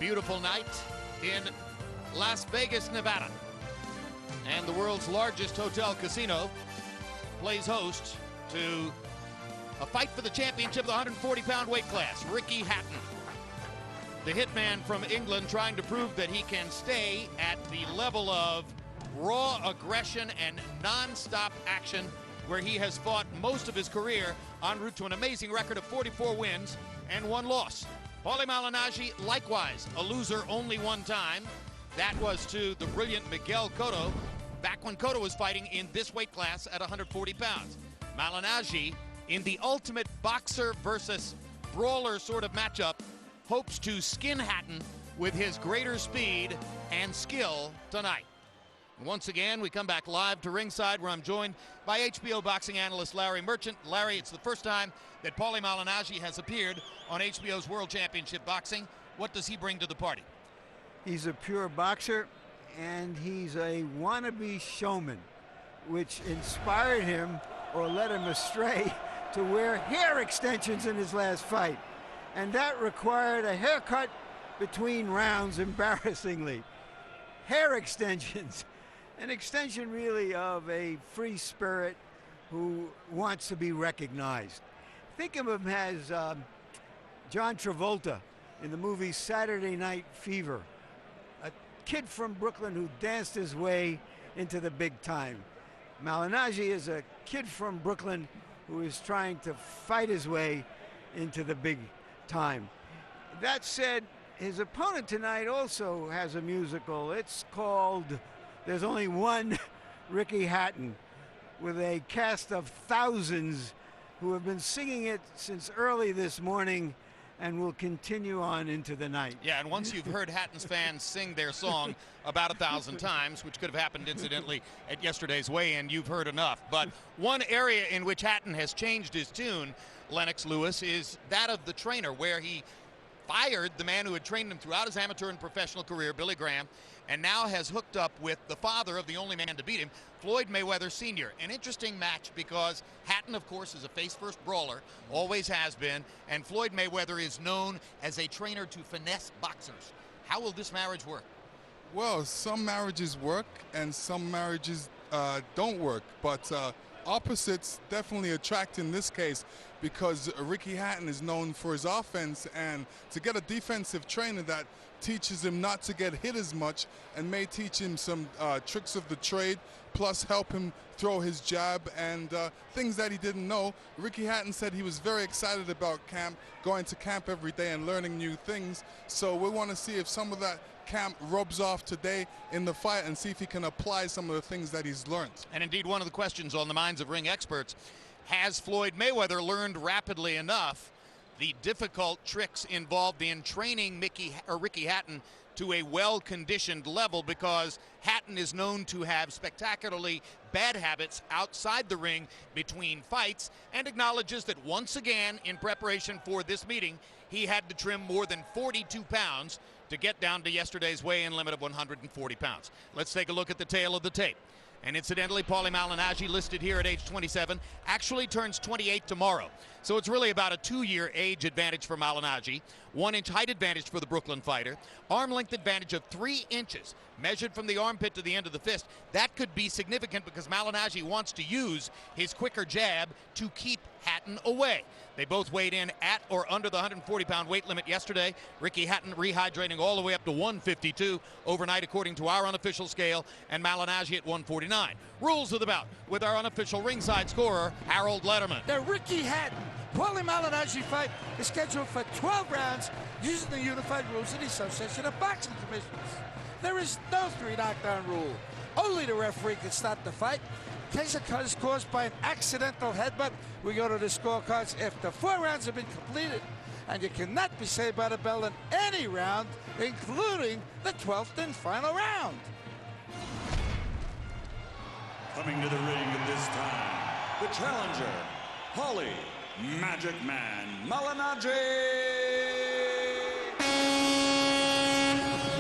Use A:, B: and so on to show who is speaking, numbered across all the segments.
A: beautiful night in Las Vegas, Nevada. And the world's largest hotel casino plays host to a fight for the championship of the 140-pound weight class. Ricky Hatton, the hitman from England, trying to prove that he can stay at the level of raw aggression and non-stop action where he has fought most of his career, en route to an amazing record of 44 wins and 1 loss. Paulie Malignaggi, likewise, a loser only one time. That was to the brilliant Miguel Cotto, back when Cotto was fighting in this weight class at 140 pounds. Malignaggi, in the ultimate boxer versus brawler sort of matchup, hopes to skin Hatton with his greater speed and skill tonight. Once again, we come back live to ringside, where I'm joined by HBO boxing analyst Larry Merchant. Larry, it's the first time that Paulie Malignaggi has appeared on HBO's World Championship Boxing. What does he bring to the party?
B: He's a pure boxer, and he's a wannabe showman, which inspired him or led him astray to wear hair extensions in his last fight. And that required a haircut between rounds, embarrassingly. Hair extensions. An extension really of a free spirit who wants to be recognized. Think of him as John Travolta in the movie Saturday Night Fever, a kid from Brooklyn who danced his way into the big time. Malignaggi is a kid from Brooklyn who is trying to fight his way into the big time. That said, his opponent tonight also has a musical. It's called There's Only One Ricky Hatton, with a cast of thousands who have been singing it since early this morning and will continue on into the night.
A: Yeah, and once you've heard Hatton's fans sing their song about 1,000 times, which could have happened incidentally at yesterday's weigh-in, you've heard enough. But one area in which Hatton has changed his tune, Lennox Lewis, is that of the trainer, where he fired the man who had trained him throughout his amateur and professional career, Billy Graham, and now has hooked up with the father of the only man to beat him, Floyd Mayweather Sr. An interesting match because Hatton, of course, is a face-first brawler, always has been, and Floyd Mayweather is known as a trainer to finesse boxers. How will this marriage work?
C: Well, some marriages work and some marriages don't work, but opposites definitely attract in this case, because Ricky Hatton is known for his offense, and to get a defensive trainer that teaches him not to get hit as much and may teach him some tricks of the trade, plus help him throw his jab and things that he didn't know. Ricky Hatton said he was very excited about camp, going to camp every day and learning new things. So we want to see if some of that camp rubs off today in the fight and see if he can apply some of the things that he's learned.
A: And indeed, one of the questions on the minds of ring experts, has Floyd Mayweather learned rapidly enough the difficult tricks involved in training Ricky Hatton to a well-conditioned level, because Hatton is known to have spectacularly bad habits outside the ring between fights, and acknowledges that once again in preparation for this meeting he had to trim more than 42 pounds to get down to yesterday's weigh-in limit of 140 pounds. Let's take a look at the tail of the tape. And incidentally, Paulie Malignaggi, listed here at age 27, actually turns 28 tomorrow. So it's really about a 2-year age advantage for Malignaggi, 1-inch height advantage for the Brooklyn fighter, arm length advantage of 3 inches, measured from the armpit to the end of the fist. That could be significant because Malignaggi wants to use his quicker jab to keep Hatton away. They both weighed in at or under the 140-pound weight limit yesterday. Ricky Hatton rehydrating all the way up to 152 overnight according to our unofficial scale, and Malignaggi at 149. Rules of the bout with our unofficial ringside scorer, Harold Letterman.
D: The Ricky Hatton Paulie Malignaggi fight is scheduled for 12 rounds using the unified rules of the Association of Boxing Commissioners. There is no 3 knockdown rule. Only the referee can stop the fight. In case a cut is caused by an accidental headbutt, we go to the scorecards after 4 rounds have been completed, and you cannot be saved by the bell in any round, including the 12th and final round.
E: Coming to the ring at this time, the challenger, Paulie Magic Man Malignaggi.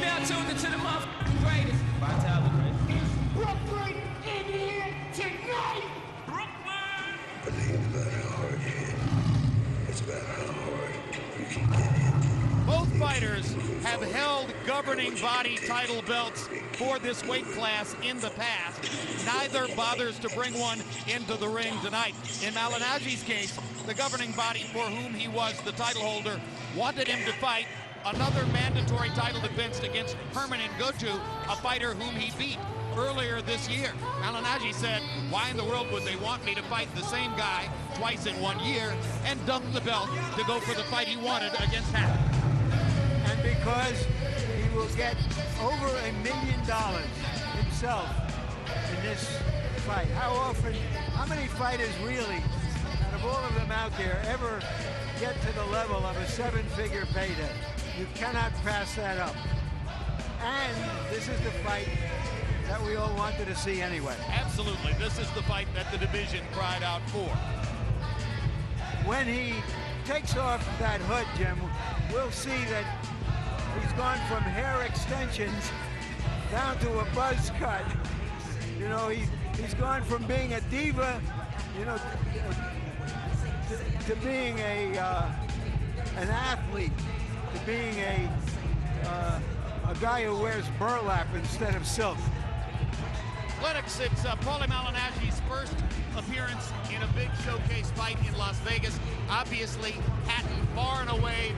F: Now tuned into the motherfucking greatest.
G: Brooklyn in here tonight!
F: Brooklyn!
H: But it ain't about how hard you hit. It's about how hard you can get hit.
A: Both fighters have held governing body title belts for this weight class in the past. Neither bothers to bring one into the ring tonight. In Malignaggi's case, the governing body for whom he was the title holder wanted him to fight another mandatory title defense against Herman Ngotu, a fighter whom he beat earlier this year. Malignaggi said, why in the world would they want me to fight the same guy twice in 1 year, and dumped the belt to go for the fight he wanted against Hatton.
B: And because he will get over $1 million himself in this fight. How many fighters really, out of all of them out there, ever get to the level of a 7-figure payday? You cannot pass that up. And this is the fight that we all wanted to see anyway.
A: Absolutely, this is the fight that the division cried out for.
B: When he takes off that hood, Jim, we'll see that he's gone from hair extensions down to a buzz cut. You know, he's gone from being a diva, you know, to being an athlete, to being a guy who wears burlap instead of silk.
A: Lennox, it's Paulie Malignaggi's first appearance in a big showcase fight in Las Vegas. Obviously, Hatton far and away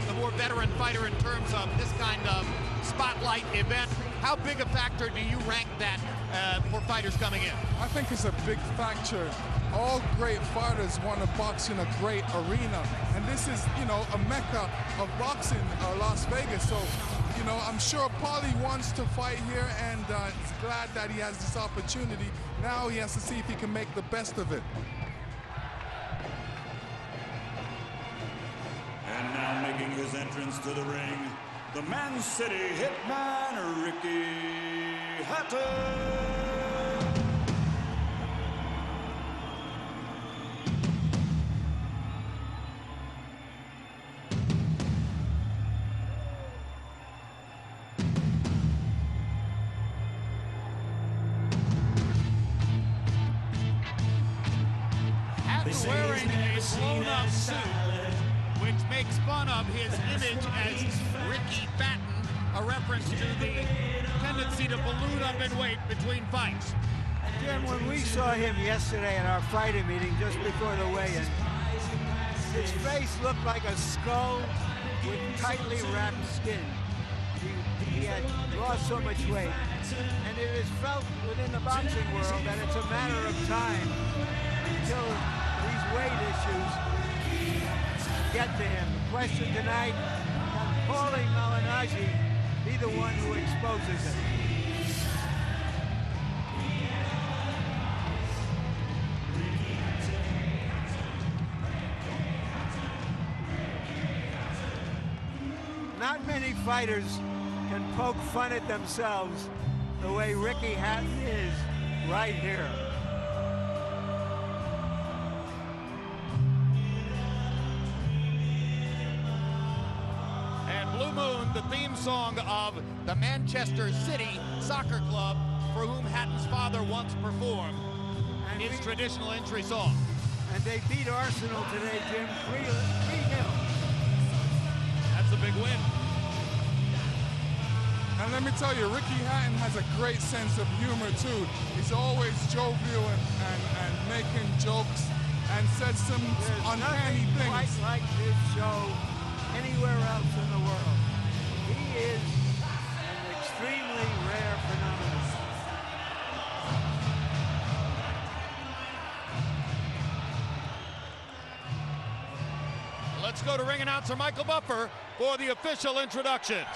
A: the more veteran fighter in terms of this kind of spotlight event. How big a factor do you rank that for fighters coming in?
C: I think it's a big factor. All great fighters want to box in a great arena, and this is, you know, a mecca of boxing, Las Vegas. So, you know, I'm sure Paulie wants to fight here, and he's glad that he has this opportunity. Now he has to see if he can make the best of it.
E: And now making his entrance to the ring, the Man City Hitman, Ricky Hatton.
A: Wearing a blown-up suit, which makes fun of his image as Ricky Hatton, a reference to the tendency to balloon up in weight between fights.
B: Jim, when we saw him yesterday at our fighting meeting just before the weigh-in, his face looked like a skull with tightly wrapped skin. He had lost so much weight, and it is felt within the boxing world that it's a matter of time until these weight issues get to him. The question tonight, can Paulie Malignaggi be the one who exposes it? Not many fighters can poke fun at themselves the way Ricky Hatton is right here.
A: Blue Moon, the theme song of the Manchester City Soccer Club, for whom Hatton's father once performed his traditional entry song.
B: And they beat Arsenal today, Jim, 3-0.
A: That's a big win.
C: And let me tell you, Ricky Hatton has a great sense of humor too. He's always jovial and making jokes, and said some uncanny things.
B: Quite like this show anywhere else in the world. He is an extremely rare phenomenon.
A: Let's go to ring announcer Michael Buffer for the official introductions.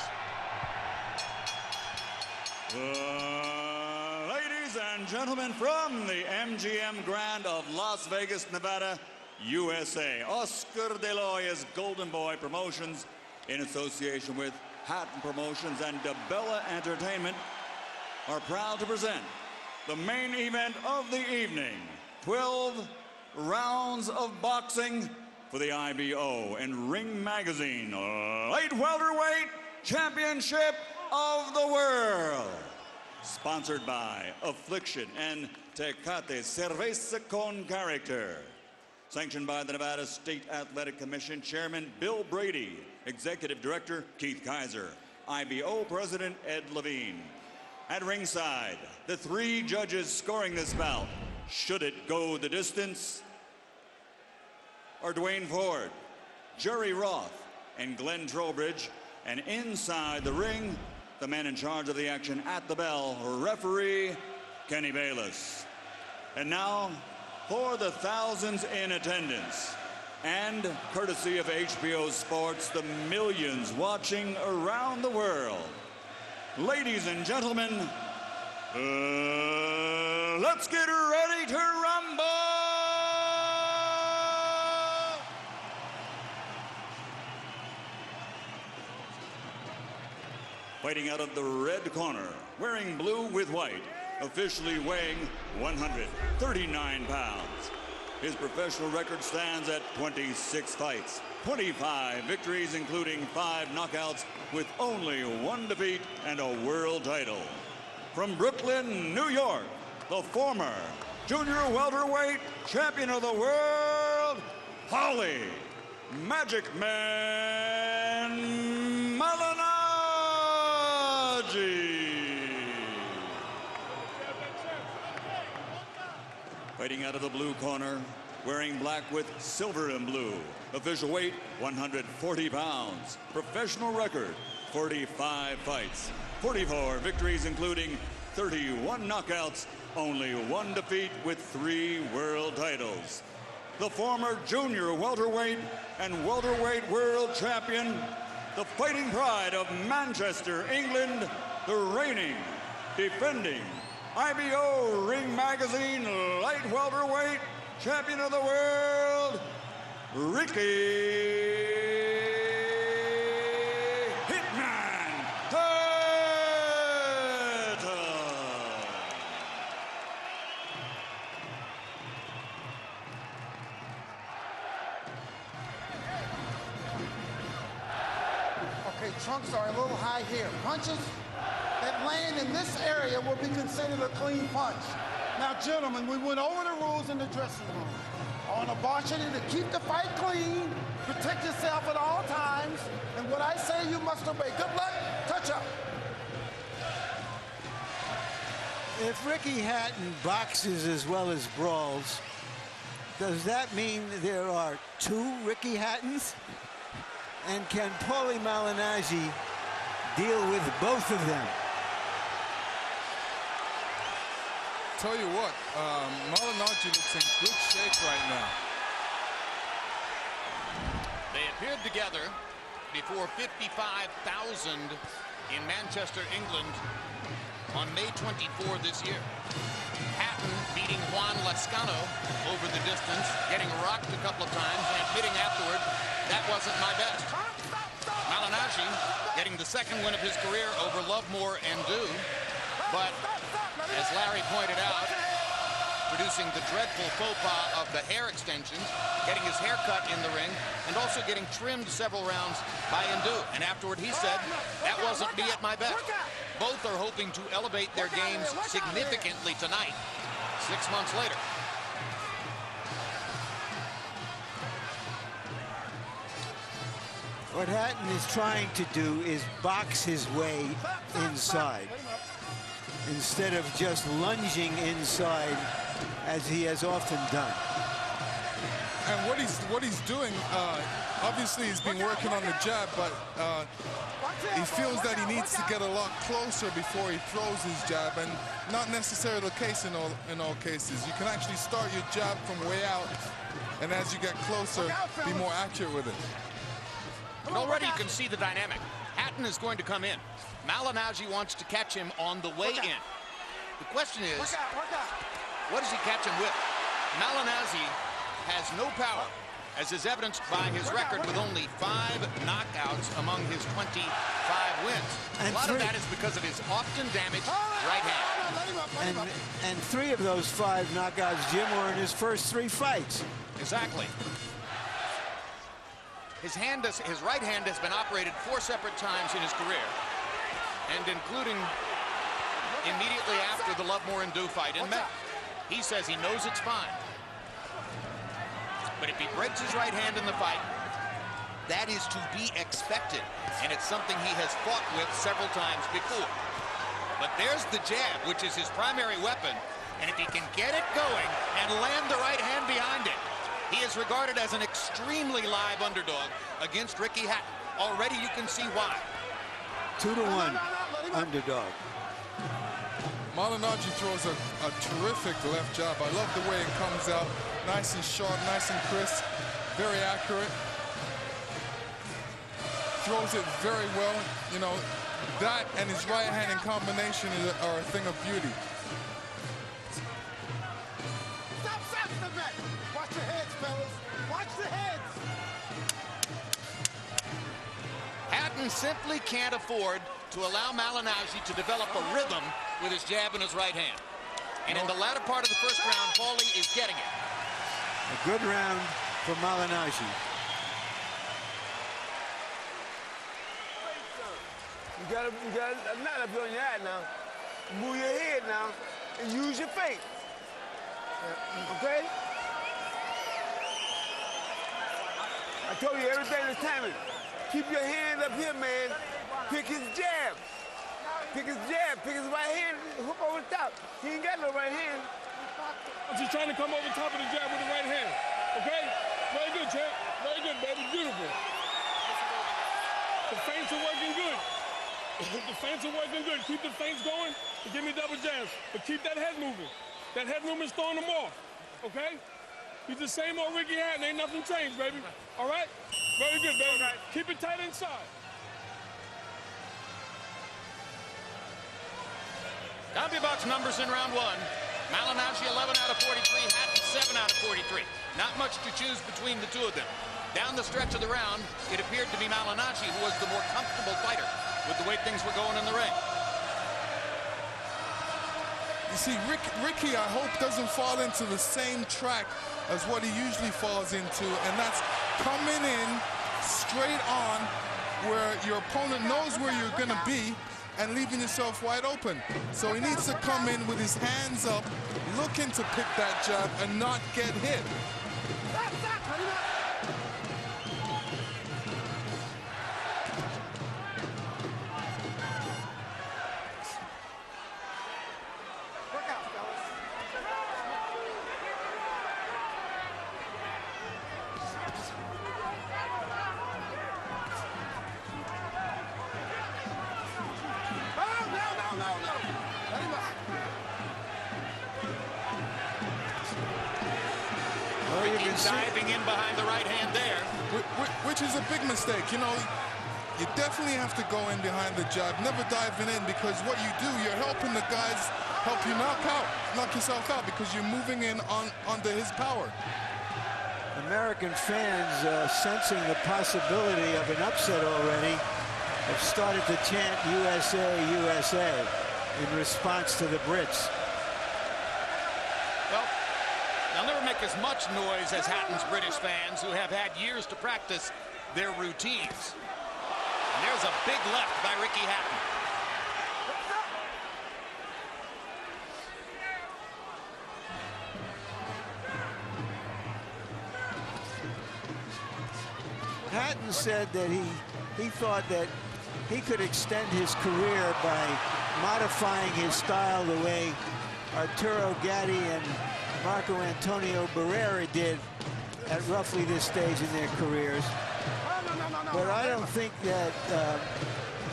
E: Ladies and gentlemen, from the MGM Grand of Las Vegas, Nevada, USA, Oscar De La Hoya's Golden Boy Promotions, in association with Hatton Promotions and DeBella Entertainment, are proud to present the main event of the evening. 12 rounds of boxing for the IBO and Ring Magazine Light Welterweight Championship of the World. Sponsored by Affliction and Tecate Cerveza con Character. Sanctioned by the Nevada State Athletic Commission Chairman Bill Brady, Executive Director Keith Kaiser, IBO President Ed Levine. At ringside, the 3 judges scoring this bout, should it go the distance, are Dwayne Ford, Jerry Roth, and Glenn Trowbridge. And inside the ring, the man in charge of the action at the bell, referee Kenny Bayless. And now, for the thousands in attendance, and courtesy of HBO Sports, the millions watching around the world, ladies and gentlemen, let's get ready to rumble! Fighting out of the red corner, wearing blue with white, officially weighing 139 pounds. His professional record stands at 26 fights, 25 victories, including 5 knockouts, with only 1 defeat and a world title. From Brooklyn, New York, the former junior welterweight champion of the world, Paulie, Magic Man Malignaggi. Fighting out of the blue corner, wearing black with silver and blue. Official weight, 140 pounds. Professional record, 45 fights, 44 victories, including 31 knockouts, only 1 defeat, with 3 world titles. The former junior welterweight and welterweight world champion, the fighting pride of Manchester, England, the reigning, defending IBO Ring Magazine light welterweight champion of the world, Ricky Hitman Hatton.
H: Okay, trunks are a little high here. Punches that land in this area will be considered a clean punch. Now, gentlemen, we went over the rules in the dressing room. On a varsity to keep the fight clean, protect yourself at all times, and what I say you must obey. Good luck, touch up.
B: If Ricky Hatton boxes as well as brawls, does that mean there are 2 Ricky Hattons? And can Paulie Malignaggi deal with both of them?
C: Tell you what, Malignaggi looks in good shape right now.
A: They appeared together before 55,000 in Manchester, England on May 24 this year. Hatton beating Juan Lascano over the distance, getting rocked a couple of times and admitting afterward, that wasn't my best. Malignaggi getting the 2nd win of his career over Lovemore and Dew, but as Larry pointed out, producing the dreadful faux pas of the hair extensions, getting his hair cut in the ring, and also getting trimmed several rounds by Ndu. And afterward he said, that wasn't me at my best. Both are hoping to elevate their games significantly tonight, 6 months later.
B: What Hatton is trying to do is box his way inside, instead of just lunging inside as he has often done.
C: And what he's doing, obviously he's been working on the jab, but he feels that he needs to get a lot closer before he throws his jab, and not necessarily the case in all cases. You can actually start your jab from way out, and as you get closer, be more accurate with it.
A: And already you can see the dynamic. Hatton is going to come in. Malignaggi wants to catch him on the way in. The question is, what does he catch him with? Malignaggi has no power, as is evidenced by his record with only 5 knockouts among his 25 wins. And a lot of that is because of his often damaged right hand.
B: And 3 of those 5 knockouts, Jim, were in his first 3 fights.
A: Exactly. His right hand has been operated 4 separate times in his career, and including immediately after the Lovemore and Dew fight in May. He says he knows it's fine. But if he breaks his right hand in the fight, that is to be expected. And it's something he has fought with several times before. But there's the jab, which is his primary weapon. And if he can get it going and land the right hand behind it, he is regarded as an extremely live underdog against Ricky Hatton. Already you can see why.
B: 2-1 underdog.
C: Malignaggi throws a terrific left jab. I love the way it comes out. Nice and sharp, nice and crisp, very accurate. Throws it very well. You know, that and his right hand in combination are a thing of beauty.
H: Stop the back. Watch your heads, fellas. Watch the heads.
A: Hatton simply can't afford to allow Malignaggi to develop a rhythm with his jab and his right hand. And in the latter part of the first round, Paulie is getting it.
B: A good round for Malignaggi.
I: You gotta not up on your head now. Move your head now and use your face. Okay? I told you everything is timing. Keep your hand up here, man. Pick his jab. Pick his jab. Pick his right hand. Hook over the top. He ain't got no right hand.
J: She's trying to come over top of the jab with the right hand. Okay? Very good, champ. Very good, baby. Beautiful. The feints are working good. The feints are working good. Keep the feints going and give me double jabs. But keep that head moving. That head movement's throwing them off. Okay? He's the same old Ricky Hatton. Ain't nothing changed, baby. All right? Very good, baby. Right. Keep it tight inside.
A: CompuBox numbers in round one. Malignaggi 11 out of 43, Hatton 7 out of 43. Not much to choose between the two of them. Down the stretch of the round, it appeared to be Malignaggi who was the more comfortable fighter with the way things were going in the ring.
C: You see, Ricky, I hope, doesn't fall into the same track as what he usually falls into, and that's coming in straight on where your opponent knows where you're going to be and leaving yourself wide open. So he needs to come in with his hands up, looking to pick that jab and not get hit.
A: Diving in behind the right hand there.
C: Which is a big mistake. You know, you definitely have to go in behind the jab, never diving in, because what you do, you're helping the guys help you knock yourself out because you're moving in under his power.
B: American fans sensing the possibility of an upset already have started to chant USA, USA in response to the Brits.
A: Well, they'll never make as much noise as Hatton's British fans who have had years to practice their routines. And there's a big left by Ricky Hatton.
B: Hatton said that he thought that he could extend his career by modifying his style the way Arturo Gatti and Marco Antonio Barrera did at roughly this stage in their careers. But I don't think that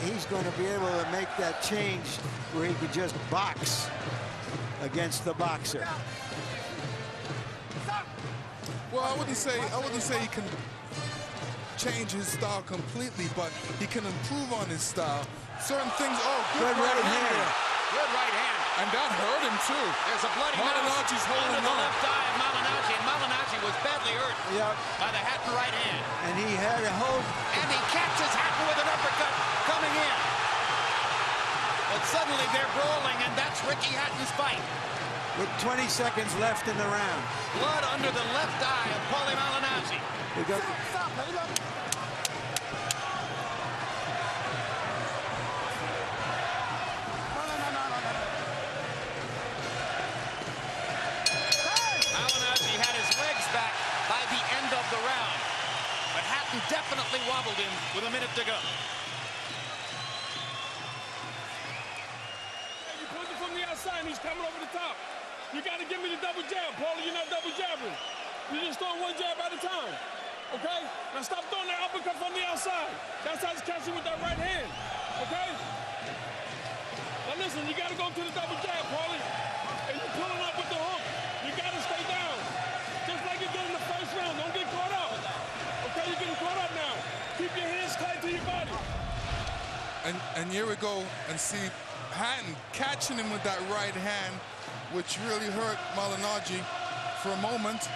B: he's going to be able to make that change where he could just box against the boxer.
C: Well, I wouldn't say he can change his style completely, but he can improve on his style. Certain things. Oh, good right hand.
A: Good right hand.
C: And that hurt him too.
A: There's a bloody
C: Malignaggi's holding
A: under the
C: on.
A: left eye of Malignaggi, and Malignaggi was badly hurt by the Hatton right hand.
B: And he had a hold.
A: And he catches Hatton with an uppercut coming in. But suddenly they're brawling, and that's Ricky Hatton's fight.
B: With 20 seconds left in the round.
A: Blood under the left eye of Paulie Malignaggi.
H: Stop, let it go.
A: Malignaggi had his legs back by the end Gently wobbled him with a minute to go.
J: You punch it from the outside, and he's coming over the top. You got to give me the double jab, Paulie. You're not double jabbing. You're just throwing one jab at a time. Okay? Now stop throwing that uppercut from the outside. That's how he's catching with that right hand. Okay? Now listen, you got to go to the double jab, Paulie. And you're pulling up with the hook. You got to stay down. Just like you did in the first round. Don't get caught up. Okay, you're getting caught up now. Keep your hands tight to your body.
C: And here we go, and see Hatton catching him with that right hand, which really hurt Malignaggi for a moment.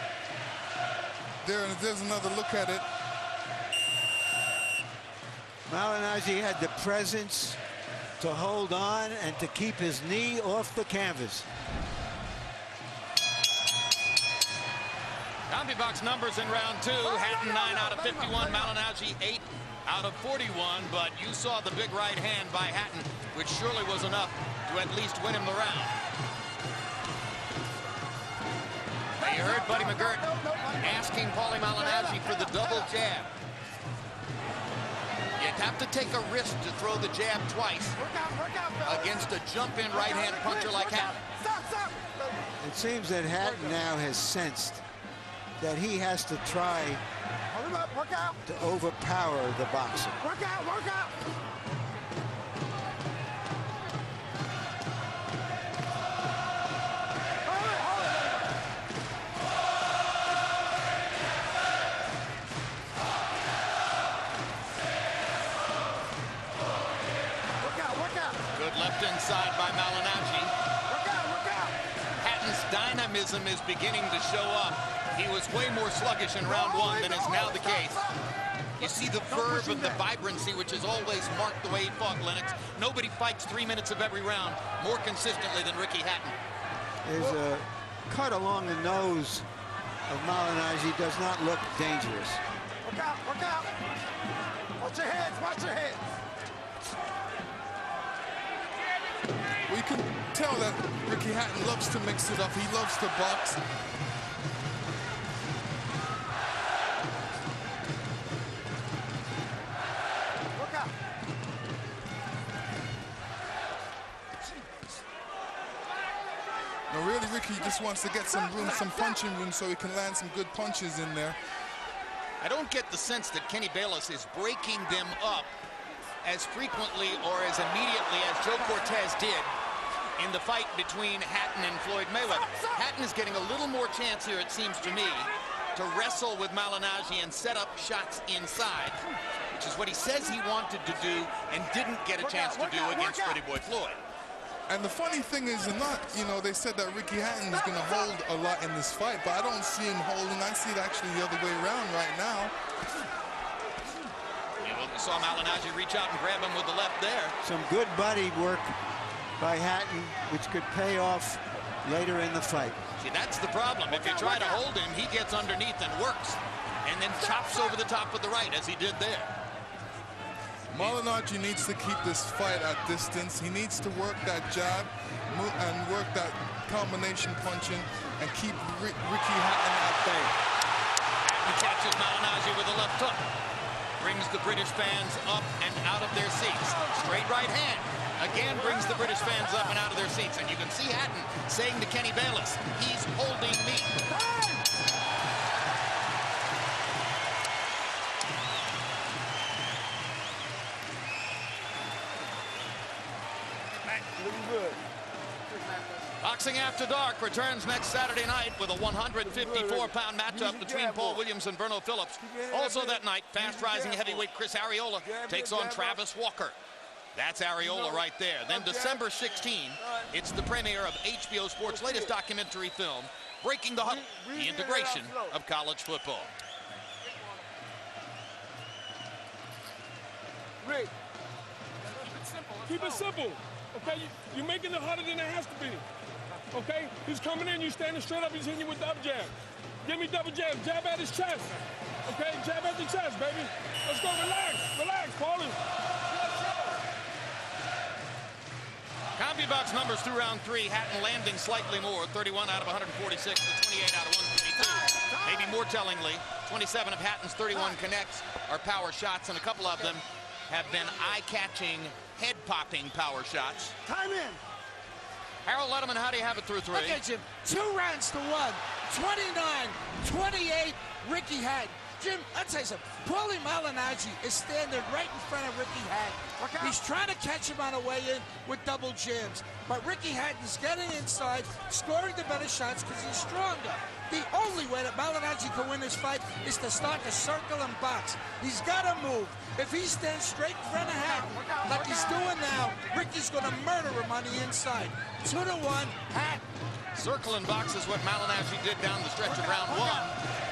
C: There's another look at it.
B: Malignaggi had the presence to hold on and to keep his knee off the canvas.
A: CompuBox numbers in round 2. Hatton 9 out of 51. Malignaggi 8 out of 41. But you saw the big right hand by Hatton, which surely was enough to at least win him the round. Now you heard Buddy McGirt asking Paulie Malignaggi for the double jab. You'd have to take a risk to throw the jab twice against a jump-in right-hand puncher like Hatton.
B: It seems that Hatton now has sensed that he has to try to overpower the boxer.
H: Work out.
A: Good left inside by Malignaggi. Hatton's dynamism is beginning to show up. He was way more sluggish in round 1 than is now the case. You see the verve and the vibrancy, which has always marked the way he fought Lennox. Nobody fights 3 minutes of every round more consistently than Ricky Hatton.
B: There's a cut along the nose of Malignaggi, does not look dangerous.
H: Work out. Watch your heads.
C: We can tell that Ricky Hatton loves to mix it up. He loves to box. Now really, Ricky just wants to get some room, some punching room, so he can land some good punches in there.
A: I don't get the sense that Kenny Bayless is breaking them up as frequently or as immediately as Joe Cortez did in the fight between Hatton and Floyd Mayweather. Hatton is getting a little more chance here, it seems to me, to wrestle with Malignaggi and set up shots inside, which is what he says he wanted to do and didn't get a chance to do against Pretty Boy Floyd.
C: And the funny thing is, they said that Ricky Hatton is going to hold a lot in this fight, but I don't see him holding. I see it actually the other way around right now.
A: You saw Malignaggi reach out and grab him with the left there.
B: Some good body work by Hatton, which could pay off later in the fight.
A: See, that's the problem. If you try to hold him, he gets underneath and works, and then chops over the top with the right, as he did there.
C: Malignaggi needs to keep this fight at distance. He needs to work that jab and work that combination punching and keep Ricky Hatton at bay.
A: Hatton catches Malignaggi with a left hook. Brings the British fans up and out of their seats. Straight right hand. Again brings the British fans up and out of their seats. And you can see Hatton saying to Kenny Bayless, he's holding me. Boxing After Dark returns next Saturday night with a 154-pound matchup between Paul Williams and Verno Phillips. Also that night, fast-rising heavyweight Chris Arreola takes on Travis Walker. That's Arreola right there. Then December 16, it's the premiere of HBO Sports' latest documentary film, Breaking the Huddle, the integration of college football.
J: Keep it simple. Okay, you're making it harder than it has to be. Okay, he's coming in, you standing straight up, he's hitting you with the up jab. Give me double jab, jab at his chest. Okay, jab at the chest, baby. Let's go, relax, Paulie.
A: CompuBox numbers through round 3, Hatton landing slightly more, 31 out of 146 to 28 out of 122. Maybe more tellingly, 27 of Hatton's 31 connects are power shots, and a couple of them have been eye-catching, head-popping power shots.
H: Time in.
A: Harold Letterman, how do you have it through 3?
D: Okay, Jim, 2 rounds to 1. 29-28, Ricky Hatton. Jim, I'll tell you something. Paulie Malignaggi is standing right in front of Ricky Hatton. He's trying to catch him on the way in with double jams. But Ricky Hatton's getting inside, scoring the better shots because he's stronger. The only way that Malignaggi can win this fight is to start to circle and box. He's got to move. If he stands straight in front of Hatton, like he's doing now, Ricky's going to murder him on the inside. 2-1, Hatton.
A: Circle and box is what Malignaggi did down the stretch of round 1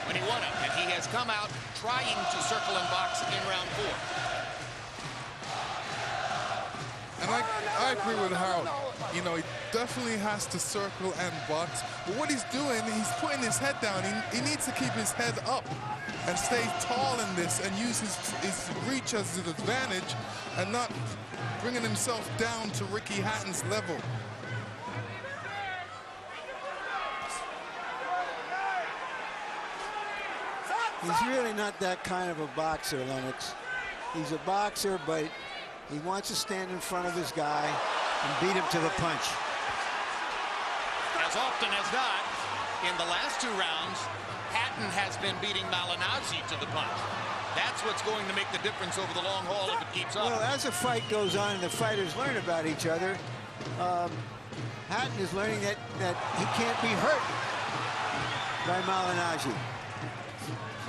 A: when he won it, and he has come out trying to circle and box in round 4.
C: And I agree with Harold. You know, he definitely has to circle and box. But what he's doing, he's putting his head down. He needs to keep his head up and stay tall in this and use his reach as an advantage and not bringing himself down to Ricky Hatton's level.
B: He's really not that kind of a boxer, Lennox. He's a boxer, but he wants to stand in front of his guy and beat him to the punch.
A: As often as not, in the last 2 rounds, Hatton has been beating Malignaggi to the punch. That's what's going to make the difference over the long haul if it keeps up.
B: Well, as the fight goes on and the fighters learn about each other, Hatton is learning that he can't be hurt by Malignaggi.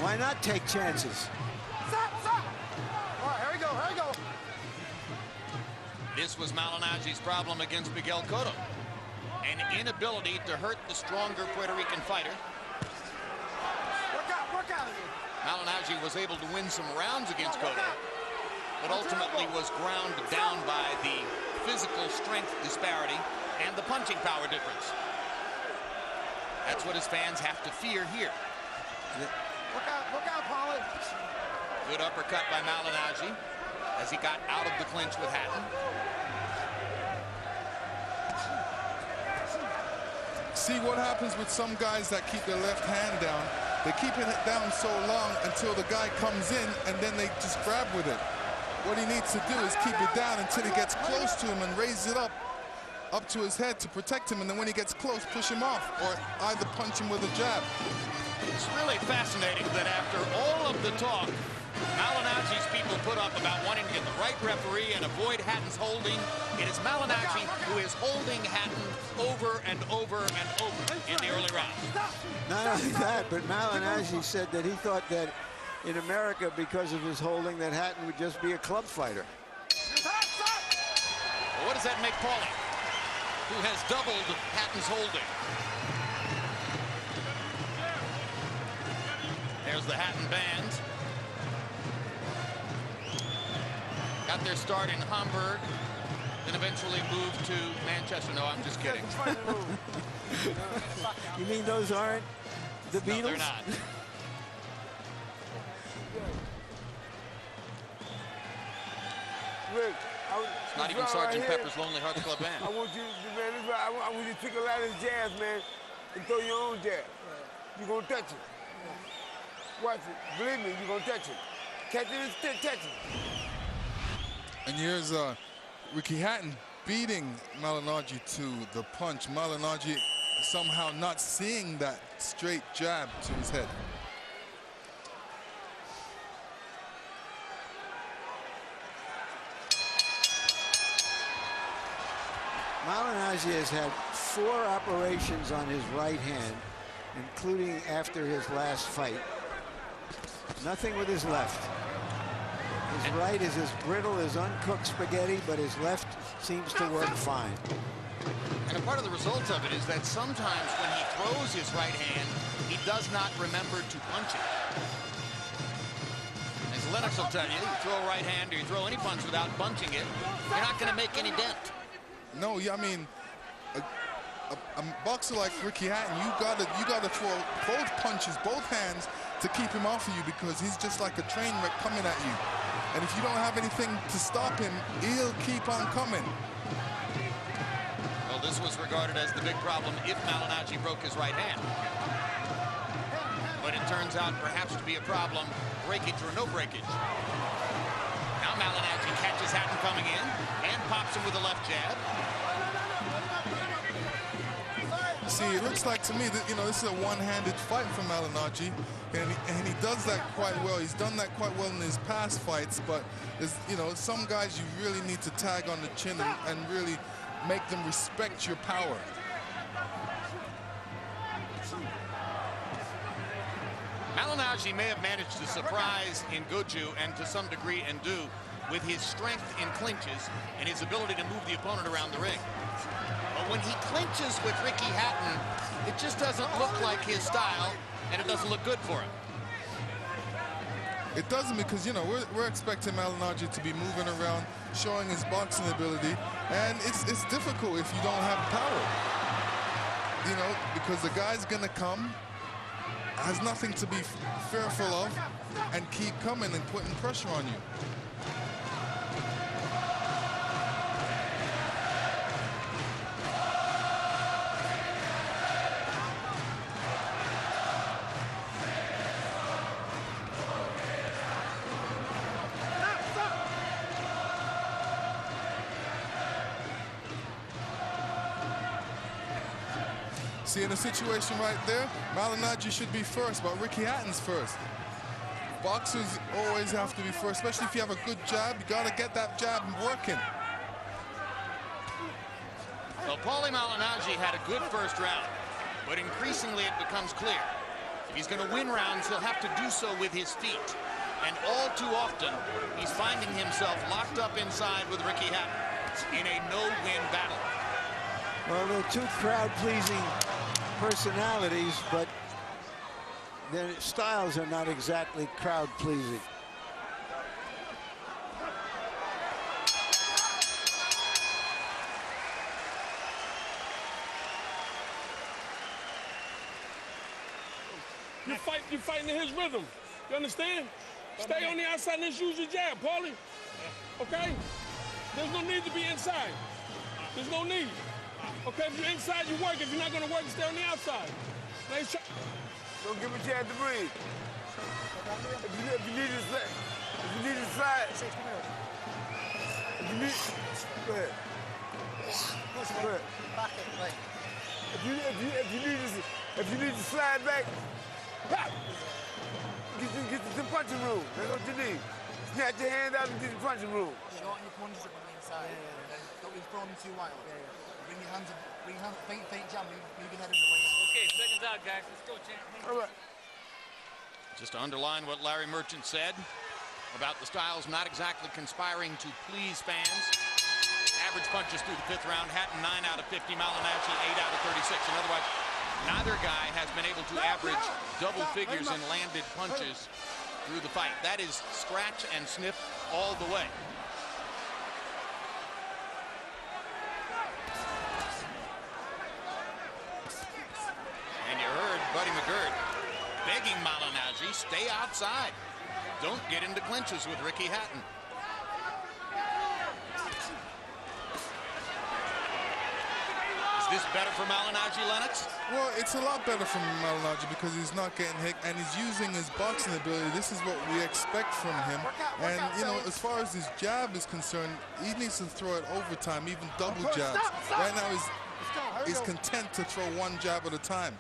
B: Why not take chances?
H: Stop, stop. All right, here we go, here we go.
A: This was Malignaggi's problem against Miguel Cotto. An inability to hurt the stronger Puerto Rican fighter.
H: Work out.
A: Malignaggi was able to win some rounds against Cotto, but ultimately was ground down by the physical strength disparity and the punching power difference. That's what his fans have to fear here.
H: Look out, Paulie.
A: Good uppercut by Malignaggi as he got out of the clinch with Hatton.
C: See what happens with some guys that keep their left hand down. They keep it down so long until the guy comes in and then they just grab with it. What he needs to do is keep it down until he gets close to him and raise it up to his head to protect him, and then when he gets close, push him off or either punch him with a jab.
A: It's really fascinating that after all of the talk Malignaggi's people put up about wanting to get the right referee and avoid Hatton's holding, it is Malignaggi who is holding Hatton over and over and over in the early rounds.
B: Not only that, but Malignaggi said that he thought that in America, because of his holding, that Hatton would just be a club fighter.
A: Well, what does that make Paulie, who has doubled Hatton's holding? There's the Hatton band. Got their start in Hamburg, then eventually moved to Manchester. No, I'm just kidding.
B: You mean those aren't the Beatles?
A: No, they're not.
I: Look,
A: It's not even Sergeant Pepper's Lonely Hearts Club Band.
I: I want you, man, this is right. I want you to take a lot of this jazz, man, and throw your own jab. You're going to touch it. Watch it. Believe me, you're going to touch it. Catch it and still touch it.
C: And here's Ricky Hatton beating Malignaggi to the punch. Malignaggi somehow not seeing that straight jab to his head.
B: Malignaggi has had 4 operations on his right hand, including after his last fight. Nothing with his left. His right is as brittle as uncooked spaghetti, but his left seems to work fine.
A: And a part of the result of it is that sometimes when he throws his right hand, he does not remember to punch it. As Lennox will tell you, you throw a right hand or you throw any punch without punching it, you're not going to make any dent.
C: No, I mean, a boxer like Ricky Hatton, you gotta throw both punches, both hands, to keep him off of you, because he's just like a train wreck coming at you. And if you don't have anything to stop him, he'll keep on coming.
A: Well, this was regarded as the big problem if Malignaggi broke his right hand. but it turns out perhaps to be a problem, breakage or no breakage. Now Malignaggi catches Hatton coming in and pops him with a left jab.
C: See, it looks like to me that, you know, this is a one-handed fight for Malignaggi, and he does that quite well. He's done that quite well in his past fights, but there's, you know, some guys you really need to tag on the chin and really make them respect your power.
A: Malignaggi may have managed to surprise Ngoju and to some degree Ndu with his strength in clinches and his ability to move the opponent around the ring. But when he clinches with Ricky Hatton, it just doesn't look like his style, and it doesn't look good for him.
C: It doesn't, because, you know, we're expecting Malignaggi to be moving around, showing his boxing ability, and it's difficult if you don't have power. You know, because the guy's gonna come, has nothing to be fearful of, and keep coming and putting pressure on you. See, in a situation right there, Malignaggi should be first, but Ricky Hatton's first. Boxers always have to be first, especially if you have a good jab. You got to get that jab working.
A: Well, Paulie Malignaggi had a good first round, but increasingly it becomes clear. If he's going to win rounds, he'll have to do so with his feet. And all too often, he's finding himself locked up inside with Ricky Hatton in a no-win battle.
B: Well, they're two crowd-pleasing personalities, but their styles are not exactly crowd-pleasing.
J: You're fighting in his rhythm. You understand? Stay on the outside and just use your jab, Paulie. Okay? There's no need to be inside. There's no need. Okay, if you're inside, you work. If you're not going to work, stay on the outside. Nice shot.
I: Don't give him a chance to breathe. If you need to slide, go ahead. Go ahead. If you need to slide back, pop. Get to the punching room. That's what you need. Snatch your hand out and get to the punching room.
K: Shorten your punches up on the inside. Don't be throwing them too wild. Bring your hands up, faint jab, move your head in the way.
F: Okay, seconds out, guys. Let's go, champ.
I: All right.
A: Just to underline what Larry Merchant said about the styles not exactly conspiring to please fans. Average punches through the 5th round. Hatton 9 out of 50. Malignaggi 8 out of 36. In other words, neither guy has been able to average double figures in landed punches through the fight. That is scratch and sniff all the way. And you heard Buddy McGirt begging Malignaggi, stay outside. Don't get into clinches with Ricky Hatton. Is this better for Malignaggi, Lennox?
C: Well, it's a lot better for Malignaggi because he's not getting hit and he's using his boxing ability. This is what we expect from him. And, you know, as far as his jab is concerned, he needs to throw it overtime, even double jabs. Right now, he's content to throw one jab at a time.